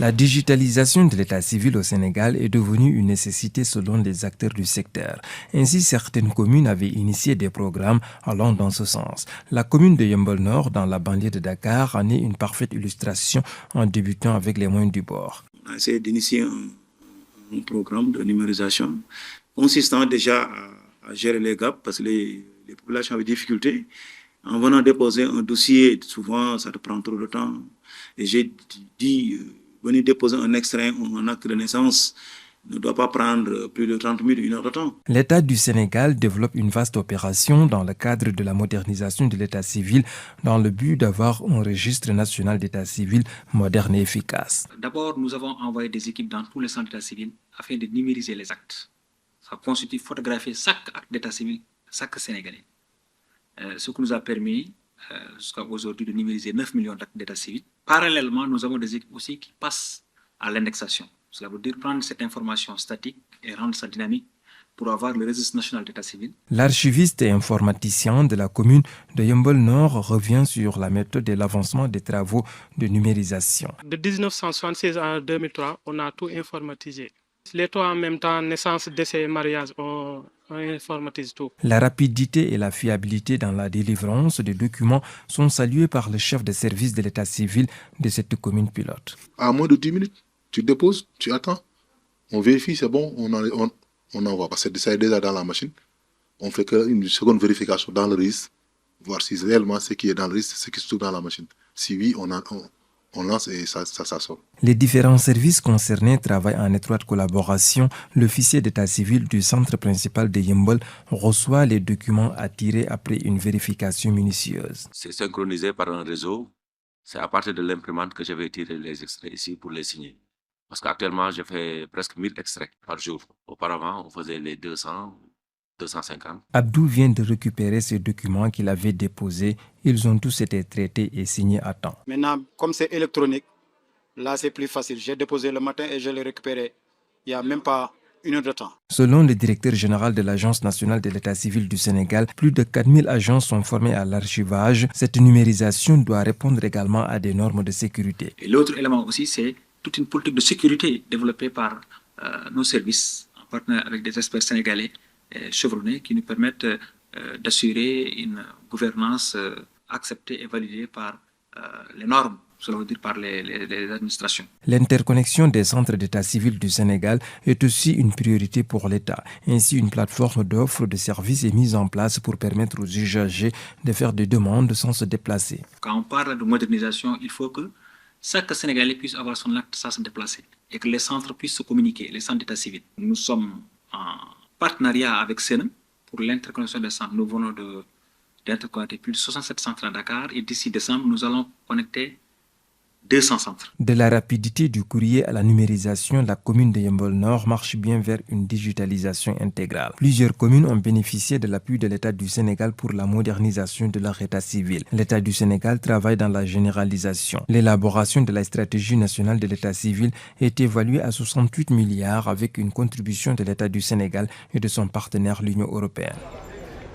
La digitalisation de l'état civil au Sénégal est devenue une nécessité selon les acteurs du secteur. Ainsi, certaines communes avaient initié des programmes allant dans ce sens. La commune de Yeumbeul Nord, dans la banlieue de Dakar, en est une parfaite illustration en débutant avec les moyens du bord. On a essayé d'initier un programme de numérisation consistant déjà à gérer les gaps parce que les populations avaient des difficultés. En venant déposer un dossier, souvent ça te prend trop de temps. Et j'ai dit, venir déposer un extrait ou un acte de naissance ne doit pas prendre plus de 30 minutes, 1 heure de temps. L'État du Sénégal développe une vaste opération dans le cadre de la modernisation de l'état civil dans le but d'avoir un registre national d'état civil moderne et efficace. D'abord, nous avons envoyé des équipes dans tous les centres d'état civil afin de numériser les actes. Ça constitue photographier chaque acte d'état civil, chaque Sénégalais. Ce qui nous a permis jusqu'à aujourd'hui de numériser 9 millions d'actes d'état civil. Parallèlement, nous avons des équipes aussi qui passent à l'indexation. Cela veut dire prendre cette information statique et rendre ça dynamique pour avoir le registre national d'état civil. L'archiviste et informaticien de la commune de Yeumbeul Nord revient sur la méthode de l'avancement des travaux de numérisation. De 1976 à 2003, on a tout informatisé. Les trois en même temps, naissance, décès, mariage, on informatise tout. La rapidité et la fiabilité dans la délivrance des documents sont salués par le chef de service de l'état civil de cette commune pilote. À moins de 10 minutes, tu déposes, tu attends, on vérifie, c'est bon, on envoie. Parce que ça est déjà dans la machine. On fait une seconde vérification dans le registre, voir si réellement ce qui est dans le registre, ce qui se trouve dans la machine. Si oui, on lance et ça sort. Les différents services concernés travaillent en étroite collaboration. L'officier d'état civil du centre principal de Yeumbeul reçoit les documents attirés après une vérification minutieuse. C'est synchronisé par un réseau. C'est à partir de l'imprimante que je vais tirer les extraits ici pour les signer. Parce qu'actuellement, je fais presque 1000 extraits par jour. Auparavant, on faisait les 200, 250. Abdou vient de récupérer ces documents qu'il avait déposés. Ils ont tous été traités et signés à temps. Maintenant, comme c'est électronique, là c'est plus facile. J'ai déposé le matin et je l'ai récupéré. Il n'y a même pas 1 heure de temps. Selon le directeur général de l'Agence nationale de l'état civil du Sénégal, plus de 4000 agents sont formés à l'archivage. Cette numérisation doit répondre également à des normes de sécurité. Et l'autre élément aussi, c'est toute une politique de sécurité développée par nos services, en partenariat avec des experts sénégalais chevronnés qui nous permettent d'assurer une gouvernance acceptée et validée par les normes, cela veut dire par les administrations. L'interconnexion des centres d'état civil du Sénégal est aussi une priorité pour l'État. Ainsi, une plateforme d'offres de services est mise en place pour permettre aux usagers de faire des demandes sans se déplacer. Quand on parle de modernisation, il faut que chaque Sénégalais puisse avoir son acte sans se déplacer et que les centres puissent se communiquer, les centres d'état civil. Nous sommes en partenariat avec Sénat pour l'interconnexion des centres. Nous venons d'interconnecter plus de 67 centres à Dakar et d'ici décembre, nous allons connecter 200 centres. De la rapidité du courrier à la numérisation, la commune de Yeumbeul Nord marche bien vers une digitalisation intégrale. Plusieurs communes ont bénéficié de l'appui de l'État du Sénégal pour la modernisation de leur état civil. L'État du Sénégal travaille dans la généralisation. L'élaboration de la stratégie nationale de l'état civil est évaluée à 68 milliards avec une contribution de l'État du Sénégal et de son partenaire l'Union européenne.